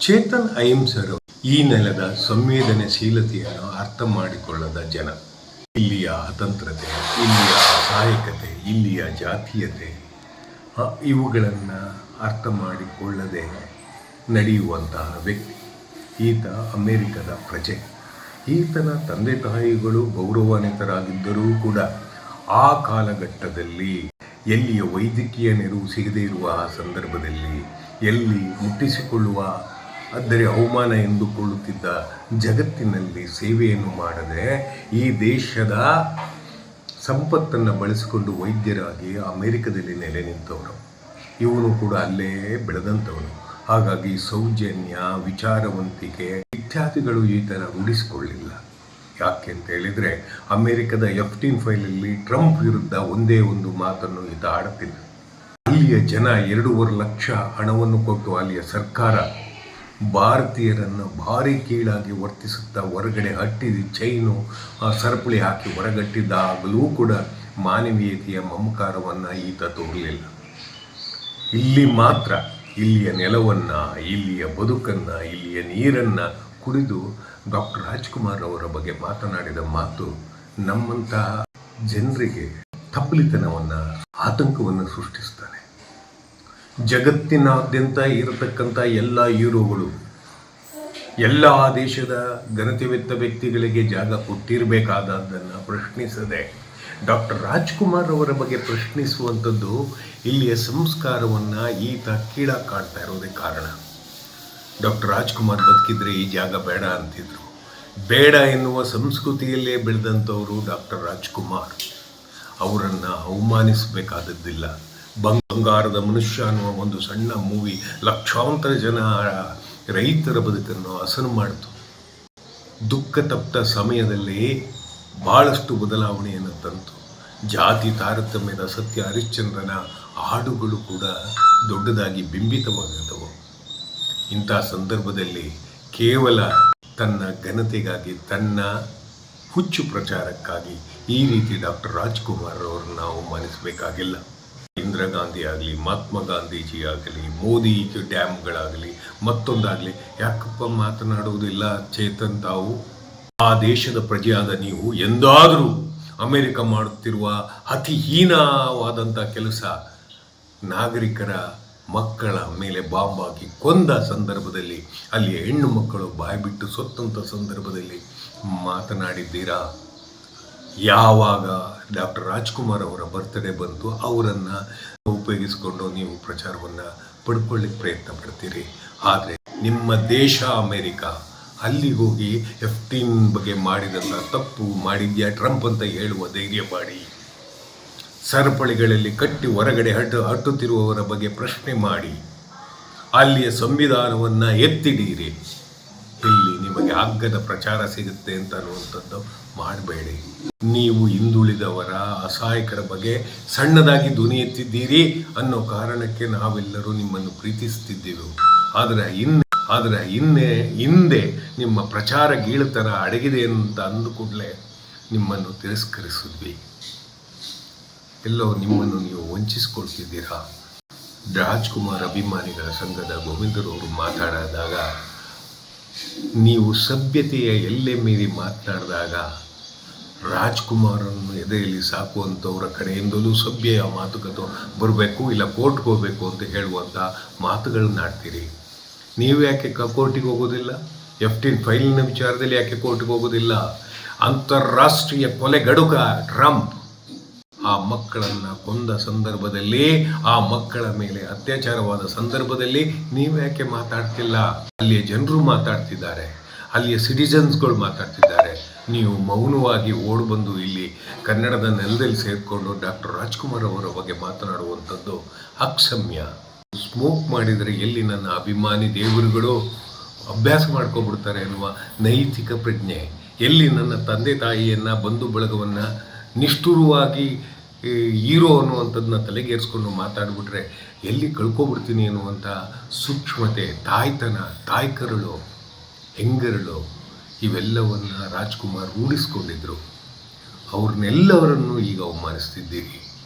ಚೇತನ್ ಅಹಿಂಸರು ಈ ನೆಲದ ಸಂವೇದನಶೀಲತೆಯನ್ನು ಅರ್ಥ ಮಾಡಿಕೊಳ್ಳದ ಜನ. ಇಲ್ಲಿಯ ಅತಂತ್ರತೆ, ಇಲ್ಲಿಯ ಅಸಹಾಯಕತೆ, ಇಲ್ಲಿಯ ಜಾತೀಯತೆ ಇವುಗಳನ್ನು ಅರ್ಥ ಮಾಡಿಕೊಳ್ಳದೆ ನಡೆಯುವಂತಹ ವ್ಯಕ್ತಿ. ಈತ ಅಮೆರಿಕದ ಪ್ರಜೆ. ಈತನ ತಂದೆ ತಾಯಿಗಳು ಗೌರವಾನ್ವಿತರಾಗಿದ್ದರೂ ಕೂಡ ಆ ಕಾಲಘಟ್ಟದಲ್ಲಿ ಎಲ್ಲಿಯ ವೈದ್ಯಕೀಯ ನೆರವು ಸಿಗದೇ ಇರುವ ಆ ಸಂದರ್ಭದಲ್ಲಿ, ಎಲ್ಲಿ ಮುಟ್ಟಿಸಿಕೊಳ್ಳುವ ಅಂದರೆ ಅವಮಾನ ಎಂದುಕೊಳ್ಳುತ್ತಿದ್ದ ಜಗತ್ತಿನಲ್ಲಿ ಸೇವೆಯನ್ನು ಮಾಡದೆ ಈ ದೇಶದ ಸಂಪತ್ತನ್ನು ಬಳಸಿಕೊಂಡು ವೈದ್ಯರಾಗಿ ಅಮೆರಿಕದಲ್ಲಿ ನೆಲೆ ನಿಂತವರು. ಇವನು ಕೂಡ ಅಲ್ಲೇ ಬೆಳೆದಂಥವನು. ಹಾಗಾಗಿ ಸೌಜನ್ಯ, ವಿಚಾರವಂತಿಕೆ ಇತ್ಯಾದಿಗಳು ಈತನ ರೂಢಿಸಿಕೊಳ್ಳಿಲ್ಲ. ಯಾಕೆ ಅಂತ ಹೇಳಿದರೆ, ಅಮೆರಿಕದ F-15 ಫೈಲಲ್ಲಿ ಟ್ರಂಪ್ ವಿರುದ್ಧ ಒಂದೇ ಒಂದು ಮಾತನ್ನು ಈತ ಆಡುತ್ತಿಲ್ಲ. ಅಲ್ಲಿಯ ಜನ 2.5 ಲಕ್ಷ ಹಣವನ್ನು ಕೊಟ್ಟು ಅಲ್ಲಿಯ ಸರ್ಕಾರ ಭಾರತೀಯರನ್ನು ಭಾರಿ ಕೀಳಾಗಿ ವರ್ತಿಸುತ್ತಾ ಹೊರಗಡೆ ಚೈನು ಸರಪಳಿ ಹಾಕಿ ಹೊರಗಟ್ಟಿದ್ದಾಗಲೂ ಕೂಡ ಮಾನವೀಯತೆಯ ಮಮಕಾರವನ್ನು ಈತ ತೋರಲಿಲ್ಲ. ಇಲ್ಲಿ ಮಾತ್ರ ಇಲ್ಲಿಯ ನೆಲವನ್ನು, ಇಲ್ಲಿಯ ಬದುಕನ್ನು, ಇಲ್ಲಿಯ ನೀರನ್ನು ಕುಡಿದು ಡಾಕ್ಟರ್ ರಾಜ್ಕುಮಾರ್ ಅವರ ಬಗ್ಗೆ ಮಾತನಾಡಿದ ಮಾತು ನಮ್ಮಂತಹ ಜನರಿಗೆ ತಪ್ಪಲಿತನವನ್ನು, ಆತಂಕವನ್ನು ಸೃಷ್ಟಿಸ್ತಾನೆ. ಜಗತ್ತಿನಾದ್ಯಂತ ಇರತಕ್ಕಂಥ ಎಲ್ಲ ಹೀರೋಗಳು, ಎಲ್ಲ ದೇಶದ ಘನತೆವೆತ್ತ ವ್ಯಕ್ತಿಗಳಿಗೆ ಜಾಗ ಕೊಟ್ಟಿರಬೇಕಾದದ್ದನ್ನು ಪ್ರಶ್ನಿಸದೆ ಡಾಕ್ಟರ್ ರಾಜ್ಕುಮಾರ್ ಅವರ ಬಗ್ಗೆ ಪ್ರಶ್ನಿಸುವಂಥದ್ದು ಇಲ್ಲಿಯ ಸಂಸ್ಕಾರವನ್ನು ಈತ ಕೀಳಾಗಿ ಕಾಡ್ತಾ ಇರೋದೇ ಕಾರಣ. ಡಾಕ್ಟರ್ ರಾಜ್ಕುಮಾರ್ ಬದುಕಿದ್ರೆ ಈ ಜಾಗ ಬೇಡ ಅಂತಿದ್ರು. ಬೇಡ ಎನ್ನುವ ಸಂಸ್ಕೃತಿಯಲ್ಲೇ ಬೆಳೆದಂಥವರು ಡಾಕ್ಟರ್ ರಾಜ್ಕುಮಾರ್. ಅವರನ್ನು ಅವಮಾನಿಸಬೇಕಾದದ್ದಿಲ್ಲ. ಬಂಗಾರದ ಮನುಷ್ಯ ಅನ್ನುವ ಒಂದು ಸಣ್ಣ ಮೂವಿ ಲಕ್ಷಾಂತರ ಜನ ರೈತರ ಬದುಕನ್ನು ಹಸನು ಮಾಡಿತು. ದುಃಖ ತಪ್ತ ಸಮಯದಲ್ಲಿ ಭಾಳಷ್ಟು ಬದಲಾವಣೆಯನ್ನು ತಂತು. ಜಾತಿ ತಾರತಮ್ಯದ ಸತ್ಯ ಹರಿಶ್ಚಂದ್ರನ ಹಾಡುಗಳು ಕೂಡ ದೊಡ್ಡದಾಗಿ ಬಿಂಬಿತವಾಗುತ್ತವೆ. ಇಂಥ ಸಂದರ್ಭದಲ್ಲಿ ಕೇವಲ ತನ್ನ ಘನತೆಗಾಗಿ, ತನ್ನ ಹುಚ್ಚು ಪ್ರಚಾರಕ್ಕಾಗಿ ಈ ರೀತಿ ಡಾಕ್ಟರ್ ರಾಜ್ಕುಮಾರ್ ಅವರನ್ನು ಅವಮಾನಿಸಬೇಕಾಗಿಲ್ಲ. ಇಂದಿರಾ ಗಾಂಧಿ ಆಗಲಿ, ಮಹಾತ್ಮ ಗಾಂಧೀಜಿ ಆಗಲಿ, ಮೋದಿ ಡ್ಯಾಮ್ಗಳಾಗಲಿ, ಮತ್ತೊಂದಾಗಲಿ ಯಾಕಪ್ಪ ಮಾತನಾಡುವುದಿಲ್ಲ ಚೇತನ್? ತಾವು ಆ ದೇಶದ ಪ್ರಜೆಯಾದ ನೀವು ಎಂದಾದರೂ ಅಮೆರಿಕ ಮಾಡುತ್ತಿರುವ ಅತಿ ಹೀನವಾದಂಥ ಕೆಲಸ, ನಾಗರಿಕರ ಮಕ್ಕಳ ಮೇಲೆ ಬಾಂಬ್ ಹಾಕಿ ಕೊಂದ ಸಂದರ್ಭದಲ್ಲಿ, ಅಲ್ಲಿಯ ಹೆಣ್ಣು ಮಕ್ಕಳು ಬಾಯ್ಬಿಟ್ಟು ಸೊತ್ತಂಥ ಸಂದರ್ಭದಲ್ಲಿ ಮಾತನಾಡಿದ್ದೀರಾ? ಯಾವಾಗ ಡಾಕ್ಟರ್ ರಾಜ್ಕುಮಾರ್ ಅವರ ಬರ್ತ್ಡೇ ಬಂತು, ಅವರನ್ನು ಉಪಯೋಗಿಸಿಕೊಂಡು ನೀವು ಪ್ರಚಾರವನ್ನು ಪಡ್ಕೊಳ್ಳಿಕ್ಕೆ ಪ್ರಯತ್ನ ಪಡ್ತೀರಿ. ಆದರೆ ನಿಮ್ಮ ದೇಶ ಅಮೆರಿಕ, ಅಲ್ಲಿ ಹೋಗಿ F-15 ಬಗ್ಗೆ ಮಾಡಿದಂಥ ತಪ್ಪು ಮಾಡಿದ್ಯಾ ಟ್ರಂಪ್ ಅಂತ ಹೇಳುವ ಧೈರ್ಯ ಮಾಡಿ, ಸರಪಳಿಗಳಲ್ಲಿ ಕಟ್ಟಿ ಹೊರಗಡೆ ಹಟ್ಟುತ್ತಿರುವವರ ಬಗ್ಗೆ ಪ್ರಶ್ನೆ ಮಾಡಿ, ಅಲ್ಲಿಯ ಸಂವಿಧಾನವನ್ನು ಎತ್ತಿಡೀರಿ. ಇಲ್ಲಿ ನಿಮಗೆ ಅಗ್ಗದ ಪ್ರಚಾರ ಸಿಗುತ್ತೆ ಅಂತ ಅನ್ನುವಂಥದ್ದು ಮಾಡಬೇಡಿ. ನೀವು ಹಿಂದುಳಿದವರ, ಅಸಹಾಯಕರ ಬಗ್ಗೆ ಸಣ್ಣದಾಗಿ ಧ್ವನಿ ಎತ್ತಿದ್ದೀರಿ ಅನ್ನೋ ಕಾರಣಕ್ಕೆ ನಾವೆಲ್ಲರೂ ನಿಮ್ಮನ್ನು ಪ್ರೀತಿಸ್ತಿದ್ದೆವು. ಆದರೆ ಹಿಂದೆ ನಿಮ್ಮ ಪ್ರಚಾರ ಗೀಳುತನ ಅಡಗಿದೆ ಅಂತ ಅಂದು ಕೂಡಲೇ ನಿಮ್ಮನ್ನು ತಿರಸ್ಕರಿಸಿದ್ವಿ. ಎಲ್ಲೋ ನಿಮ್ಮನ್ನು ನೀವು ವಂಚಿಸ್ಕೊಳ್ತಿದ್ದೀರಾ. ರಾಜ್ಕುಮಾರ್ ಅಭಿಮಾನಿಗಳ ಸಂಘದ ಗೋವಿಂದರವರು ಮಾತಾಡಿದಾಗ, ನೀವು ಸಭ್ಯತೆಯ ಎಲ್ಲೆ ಮೀರಿ ಮಾತನಾಡಿದಾಗ ರಾಜ್ಕುಮಾರನ್ನು ಎದೆಯಲ್ಲಿ ಸಾಕುವಂಥವರ ಕಡೆಯಿಂದಲೂ ಸಭ್ಯ ಮಾತುಕತೆ ಬರಬೇಕು, ಇಲ್ಲ ಕೋರ್ಟ್ಗೆ ಹೋಗಬೇಕು ಅಂತ ಹೇಳುವಂಥ ಮಾತುಗಳನ್ನ ಆಡ್ತೀರಿ. ನೀವು ಯಾಕೆ ಕೋರ್ಟಿಗೆ ಹೋಗೋದಿಲ್ಲ? F-15 ಫೈಲಿನ ವಿಚಾರದಲ್ಲಿ ಯಾಕೆ ಕೋರ್ಟ್ಗೆ ಹೋಗೋದಿಲ್ಲ? ಅಂತಾರಾಷ್ಟ್ರೀಯ ಕೊಲೆಗಡುಗ ಟ್ರಂಪ್ ಆ ಮಕ್ಕಳನ್ನು ಕೊಂದ ಸಂದರ್ಭದಲ್ಲಿ, ಆ ಮಕ್ಕಳ ಮೇಲೆ ಅತ್ಯಾಚಾರವಾದ ಸಂದರ್ಭದಲ್ಲಿ ನೀವು ಯಾಕೆ ಮಾತಾಡ್ತಿಲ್ಲ? ಅಲ್ಲಿಯ ಜನರು ಮಾತಾಡ್ತಿದ್ದಾರೆ, ಅಲ್ಲಿಯ ಸಿಟಿಜನ್ಸ್ಗಳು ಮಾತಾಡ್ತಿದ್ದಾರೆ. ನೀವು ಮೌನವಾಗಿ ಓಡಿಬಂದು ಇಲ್ಲಿ ಕನ್ನಡದ ನೆಲದಲ್ಲಿ ಸೇರಿಕೊಂಡು ಡಾಕ್ಟರ್ ರಾಜ್ಕುಮಾರ್ ಅವರ ಬಗ್ಗೆ ಮಾತನಾಡುವಂಥದ್ದು ಅಕ್ಷಮ್ಯ. ಸ್ಮೋಕ್ ಮಾಡಿದರೆ ಎಲ್ಲಿ ನನ್ನ ಅಭಿಮಾನಿ ದೇವರುಗಳು ಅಭ್ಯಾಸ ಮಾಡ್ಕೊಬಿಡ್ತಾರೆ ಎನ್ನುವ ನೈತಿಕ ಪ್ರಜ್ಞೆ, ಎಲ್ಲಿ ನನ್ನ ತಂದೆ ತಾಯಿಯನ್ನು, ಬಂಧು ಬಳಗವನ್ನು ನಿಷ್ಠುರವಾಗಿ ಹೀರೋ ಅನ್ನುವಂಥದ್ದನ್ನ ತಲೆಗೇರಿಸ್ಕೊಂಡು ಮಾತಾಡಿಬಿಟ್ರೆ ಎಲ್ಲಿ ಕಳ್ಕೊಬಿಡ್ತೀನಿ ಅನ್ನುವಂಥ ಸೂಕ್ಷ್ಮತೆ, ತಾಯ್ತನ, ತಾಯ್ಕರಳು, ಹೆಂಗರಳು ಇವೆಲ್ಲವನ್ನು ರಾಜ್ಕುಮಾರ್ ರೂಢಿಸ್ಕೊಂಡಿದ್ರು. ಅವ್ರನ್ನೆಲ್ಲವರನ್ನು ಈಗ ಅವಮಾನಿಸ್ತಿದ್ದೀರಿ.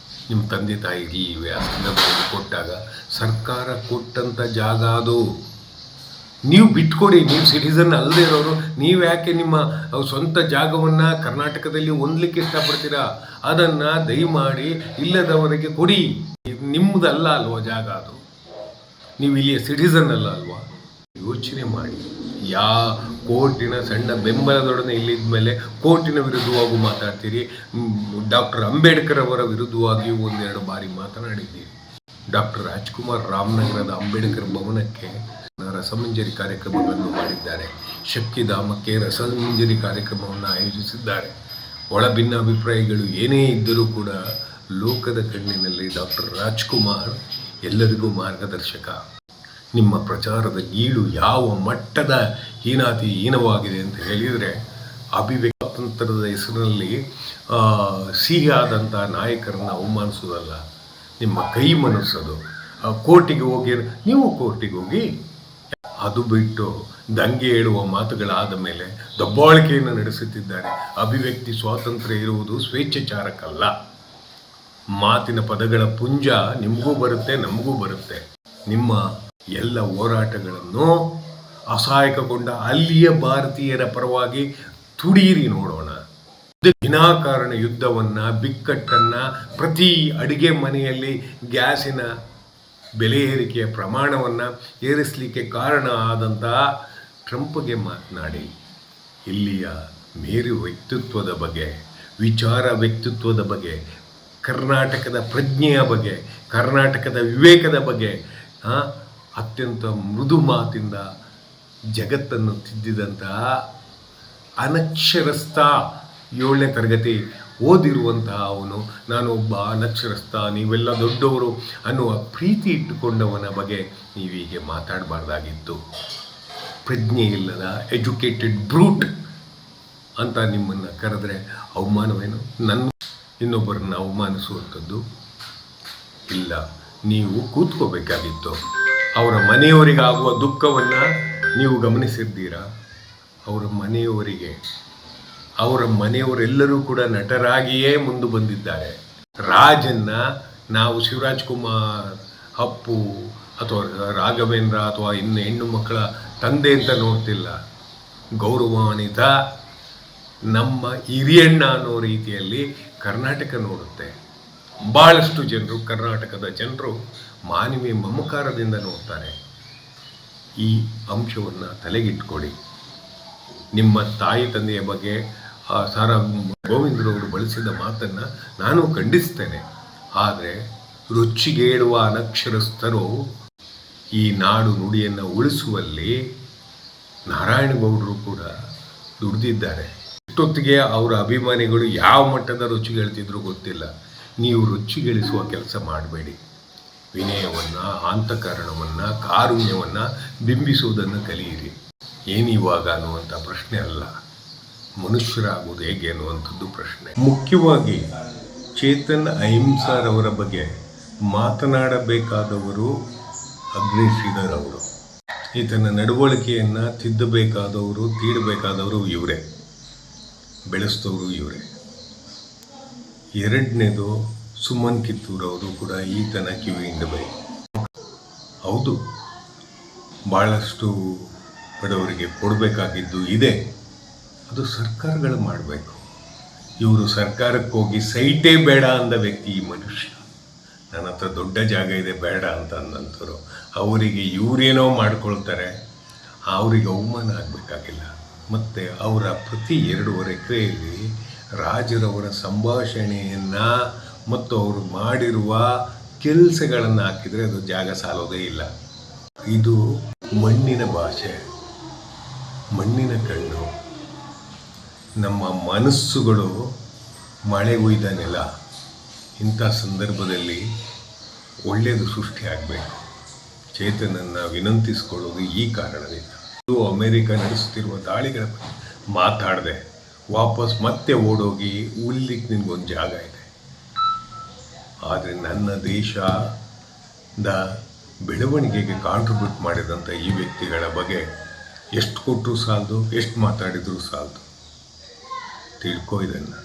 ನಿಮ್ಮ ತಂದೆ ತಾಯಿಗೆ ಇವೆ ಸಂದರ್ಭದಲ್ಲಿ ಕೊಟ್ಟಾಗ ಸರ್ಕಾರ ಕೊಟ್ಟಂಥ ಜಾಗ ಅದು. ನೀವು ಬಿಟ್ಕೊಡಿ. ನೀವು ಸಿಟಿಸನ್ ಅಲ್ಲದೆ ಇರೋರು ನೀವು ಯಾಕೆ ನಿಮ್ಮ ಸ್ವಂತ ಜಾಗವನ್ನು ಕರ್ನಾಟಕದಲ್ಲಿ ಹೊಂದಲಿಕ್ಕೆ ಇಷ್ಟಪಡ್ತೀರಾ? ಅದನ್ನು ದಯಮಾಡಿ ಇಲ್ಲದವರಿಗೆ ಕೊಡಿ. ನಿಮ್ಮದಲ್ಲ ಅಲ್ವಾ ಜಾಗ, ಅದು ನೀವು ಇಲ್ಲಿಯ ಸಿಟಿಸನ್ ಅಲ್ವಾ? ಯೋಚನೆ ಮಾಡಿ. ಕೋರ್ಟಿನ ಸಣ್ಣ ಬೆಂಬಲದೊಡನೆ ಇಲ್ಲಿದ್ದ ಮೇಲೆ ಕೋರ್ಟಿನ ವಿರುದ್ಧವಾಗೂ ಮಾತಾಡ್ತೀರಿ. ಡಾಕ್ಟರ್ ಅಂಬೇಡ್ಕರ್ ಅವರ ವಿರುದ್ಧವಾಗಿಯೂ ಒಂದೆರಡು ಬಾರಿ ಮಾತನಾಡಿದ್ದೀರಿ. ಡಾಕ್ಟರ್ ರಾಜ್ಕುಮಾರ್ ರಾಮನಗರದ ಅಂಬೇಡ್ಕರ್ ಭವನಕ್ಕೆ ರಸಮಂಜರಿ ಕಾರ್ಯಕ್ರಮಗಳನ್ನು ಮಾಡಿದ್ದಾರೆ. ಶಕ್ತಿಧಾಮಕ್ಕೆ ರಸಮಂಜರಿ ಕಾರ್ಯಕ್ರಮವನ್ನು ಆಯೋಜಿಸಿದ್ದಾರೆ. ಒಳ ಭಿನ್ನಾಭಿಪ್ರಾಯಗಳು ಏನೇ ಇದ್ದರೂ ಕೂಡ ಲೋಕದ ಕಣ್ಣಿನಲ್ಲಿ ಡಾಕ್ಟರ್ ರಾಜ್ಕುಮಾರ್ ಎಲ್ಲರಿಗೂ ಮಾರ್ಗದರ್ಶಕ. ನಿಮ್ಮ ಪ್ರಚಾರದ ಗೀಳು ಯಾವ ಮಟ್ಟದ ಹೀನವಾಗಿದೆ ಅಂತ ಹೇಳಿದರೆ, ಅಭಿವ್ಯಕ್ತಿ ಸ್ವಾತಂತ್ರ್ಯದ ಹೆಸರಿನಲ್ಲಿ ಸಿಹಿಯಾದಂಥ ನಾಯಕರನ್ನು ಅವಮಾನಿಸೋದಲ್ಲ, ನಿಮ್ಮ ಕೈ ಮನಸ್ಸೋದು. ಕೋರ್ಟಿಗೆ ಹೋಗಿ ನೀವು ಕೋರ್ಟಿಗೆ ಹೋಗಿ, ಅದು ಬಿಟ್ಟು ದಂಗೆ ಹೇಳುವ ಮಾತುಗಳಾದ ಮೇಲೆ ದಬ್ಬಾಳಿಕೆಯನ್ನು ನಡೆಸುತ್ತಿದ್ದಾರೆ. ಅಭಿವ್ಯಕ್ತಿ ಸ್ವಾತಂತ್ರ್ಯ ಇರುವುದು ಸ್ವೇಚ್ಛಾಚಾರಕ್ಕಲ್ಲ. ಮಾತಿನ ಪದಗಳ ಪುಂಜ ನಿಮಗೂ ಬರುತ್ತೆ, ನಮಗೂ ಬರುತ್ತೆ. ನಿಮ್ಮ ಎಲ್ಲ ಹೋರಾಟಗಳನ್ನು ಅಸಹಾಯಕಗೊಂಡ ಅಲ್ಲಿಯ ಭಾರತೀಯರ ಪರವಾಗಿ ತುಡೀರಿ ನೋಡೋಣ. ವಿನಾಕಾರಣ ಯುದ್ಧವನ್ನು, ಬಿಕ್ಕಟ್ಟನ್ನು, ಪ್ರತಿ ಅಡಿಗೆ ಮನೆಯಲ್ಲಿ ಗ್ಯಾಸಿನ ಬೆಲೆ ಏರಿಕೆಯ ಪ್ರಮಾಣವನ್ನು ಏರಿಸಲಿಕ್ಕೆ ಕಾರಣ ಆದಂತಹ ಟ್ರಂಪ್ಗೆ ಮಾತನಾಡಿ. ಇಲ್ಲಿಯ ಮೇರು ವ್ಯಕ್ತಿತ್ವದ ಬಗ್ಗೆ, ವಿಚಾರ ವ್ಯಕ್ತಿತ್ವದ ಬಗ್ಗೆ, ಕರ್ನಾಟಕದ ಪ್ರಜ್ಞೆಯ ಬಗ್ಗೆ, ಕರ್ನಾಟಕದ ವಿವೇಕದ ಬಗ್ಗೆ ಅತ್ಯಂತ ಮೃದು ಮಾತಿಂದ ಜಗತ್ತನ್ನು ತಿದ್ದಿದಂತಹ ಅನಕ್ಷರಸ್ಥ 7ನೇ ತರಗತಿ ಓದಿರುವಂತಹ ಅವನು, ನಾನು ಒಬ್ಬ ಅನಕ್ಷರಸ್ಥ, ನೀವೆಲ್ಲ ದೊಡ್ಡವರು ಅನ್ನುವ ಪ್ರೀತಿ ಇಟ್ಟುಕೊಂಡವನ ಬಗ್ಗೆ ನೀವೀಗೆ ಮಾತಾಡಬಾರ್ದಾಗಿತ್ತು. ಪ್ರಜ್ಞೆ ಇಲ್ಲದ ಎಜುಕೇಟೆಡ್ ಬ್ರೂಟ್ ಅಂತ ನಿಮ್ಮನ್ನು ಕರೆದ್ರೆ ಅವಮಾನವೇನು? ಇನ್ನೊಬ್ಬರನ್ನ ಅವಮಾನಿಸುವಂಥದ್ದು ಇಲ್ಲ. ನೀವು ಕೂತ್ಕೋಬೇಕಾಗಿತ್ತು. ಅವರ ಮನೆಯವರಿಗಾಗುವ ದುಃಖವನ್ನು ನೀವು ಗಮನಿಸಿದ್ದೀರಾ? ಅವರ ಮನೆಯವರೆಲ್ಲರೂ ಕೂಡ ನಟರಾಗಿಯೇ ಮುಂದೆ ಬಂದಿದ್ದಾರೆ. ರಾಜನ್ನ ನಾವು ಶಿವರಾಜ್ ಕುಮಾರ್, ಅಪ್ಪು ಅಥವಾ ರಾಘವೇಂದ್ರ ಅಥವಾ ಇನ್ನು ಹೆಣ್ಣು ಮಕ್ಕಳ ತಂದೆ ಅಂತ ನೋಡ್ತಿಲ್ಲ. ಗೌರವಾನ್ವಿತ ನಮ್ಮ ಹಿರಿಯಣ್ಣ ಅನ್ನೋ ರೀತಿಯಲ್ಲಿ ಕರ್ನಾಟಕ ನೋಡುತ್ತೆ. ಭಾಳಷ್ಟು ಜನರು, ಕರ್ನಾಟಕದ ಜನರು ಮಾನವೀಯ ಮಮಕಾರದಿಂದ ನೋಡ್ತಾರೆ. ಈ ಅಂಶವನ್ನು ತಲೆಗಿಟ್ಕೊಳ್ಳಿ. ನಿಮ್ಮ ತಾಯಿ ತಂದೆಯ ಬಗ್ಗೆ ಸಾರಾ ಗೋವಿಂದರವರು ಬಳಸಿದ ಮಾತನ್ನು ನಾನು ಖಂಡಿಸ್ತೇನೆ. ಆದರೆ ರೊಚ್ಚಿಗೇಳುವ ಅನಕ್ಷರಸ್ಥರು ಈ ನಾಡು ನುಡಿಯನ್ನು ಉಳಿಸುವಲ್ಲಿ ನಾರಾಯಣಗೌಡರು ಕೂಡ ದುಡಿದಿದ್ದಾರೆ. ಇಷ್ಟೊತ್ತಿಗೆ ಅವರ ಅಭಿಮಾನಿಗಳು ಯಾವ ಮಟ್ಟದ ರೊಚ್ಚಿಗೆಳ್ತಿದ್ರು ಗೊತ್ತಿಲ್ಲ. ನೀವು ರೊಚ್ಚಿಗೆಳಿಸುವ ಕೆಲಸ ಮಾಡಬೇಡಿ. ವಿನಯವನ್ನು, ಅಂತಃಕರಣವನ್ನು, ಕಾರುಣ್ಯವನ್ನು ಬಿಂಬಿಸುವುದನ್ನು ಕಲಿಯಿರಿ. ಏನಿವಾಗ ಅನ್ನುವಂಥ ಪ್ರಶ್ನೆ ಅಲ್ಲ, ಮನುಷ್ಯರಾಗುವುದು ಹೇಗೆ ಅನ್ನುವಂಥದ್ದು ಪ್ರಶ್ನೆ. ಮುಖ್ಯವಾಗಿ ಚೇತನ್ ಅಹಿಂಸಾರವರ ಬಗ್ಗೆ ಮಾತನಾಡಬೇಕಾದವರು ಅಗ್ನೇಶ್ ಶ್ರೀಧರ್ ಅವರು. ಈತನ ನಡವಳಿಕೆಯನ್ನು ತಿದ್ದಬೇಕಾದವರು, ತೀಡಬೇಕಾದವರು ಇವರೇ, ಬೆಳೆಸಿದವರು ಇವರೇ. ಎರಡನೇದು ಸುಮನ್ ಕಿತ್ತೂರವರು ಕೂಡ ಈತನ ಕಿವಿಯಿಂದ ಬೇಕು. ಹೌದು, ಭಾಳಷ್ಟು ಬಡವರಿಗೆ ಕೊಡಬೇಕಾಗಿದ್ದು ಇದೆ, ಅದು ಸರ್ಕಾರಗಳು ಮಾಡಬೇಕು. ಇವರು ಸರ್ಕಾರಕ್ಕೆ ಹೋಗಿ ಸೈಟೇ ಬೇಡ ಅಂದ ವ್ಯಕ್ತಿ ಈ ಮನುಷ್ಯ. ನನ್ನ ಹತ್ರ ದೊಡ್ಡ ಜಾಗ ಇದೆ ಬೇಡ ಅಂತ ಅಂದಂಥವ್ರು ಅವರಿಗೆ ಇವರೇನೋ ಮಾಡ್ಕೊಳ್ತಾರೆ. ಅವರಿಗೆ ಅವಮಾನ ಆಗಬೇಕಾಗಿಲ್ಲ. ಮತ್ತು ಅವರ ಪ್ರತಿ 2.5 ಎಕರೆಯಲ್ಲಿ ರಾಜರವರ ಸಂಭಾಷಣೆಯನ್ನು ಮತ್ತು ಅವರು ಮಾಡಿರುವ ಕೆಲಸಗಳನ್ನು ಹಾಕಿದರೆ ಅದು ಜಾಗ ಸಾಲೋದೇ ಇಲ್ಲ. ಇದು ಮಣ್ಣಿನ ಭಾಷೆ, ಮಣ್ಣಿನ ಕಣ್ಣು. ನಮ್ಮ ಮನಸ್ಸುಗಳು ಮಳೆ ಹುಯ್ದ ನೆಲ. ಇಂಥ ಸಂದರ್ಭದಲ್ಲಿ ಒಳ್ಳೆಯದು ಸೃಷ್ಟಿಯಾಗಬೇಕು. ಚೇತನನ್ನು ವಿನಂತಿಸಿಕೊಳ್ಳೋದು ಈ ಕಾರಣದಿಂದ. ಇದು ಅಮೆರಿಕ ನಡೆಸುತ್ತಿರುವ ದಾಳಿಗಳ ಬಗ್ಗೆ ಮಾತಾಡದೆ ವಾಪಸ್ ಮತ್ತೆ ಓಡೋಗಿ ಉಳಿಲಿಕ್ಕೆ ನಿನಗೊಂದು ಜಾಗ ಇದೆ. ಆದರೆ ನನ್ನ ದೇಶದ ಬೆಳವಣಿಗೆಗೆ ಕಾಂಟ್ರಿಬ್ಯೂಟ್ ಮಾಡಿದಂಥ ಈ ವ್ಯಕ್ತಿಗಳ ಬಗ್ಗೆ ಎಷ್ಟು ಕೊಟ್ಟರೂ ಸಾಲದು, ಎಷ್ಟು ಮಾತಾಡಿದರೂ ಸಾಲದು. ತಿಳ್ಕೊ ಇದನ್ನು.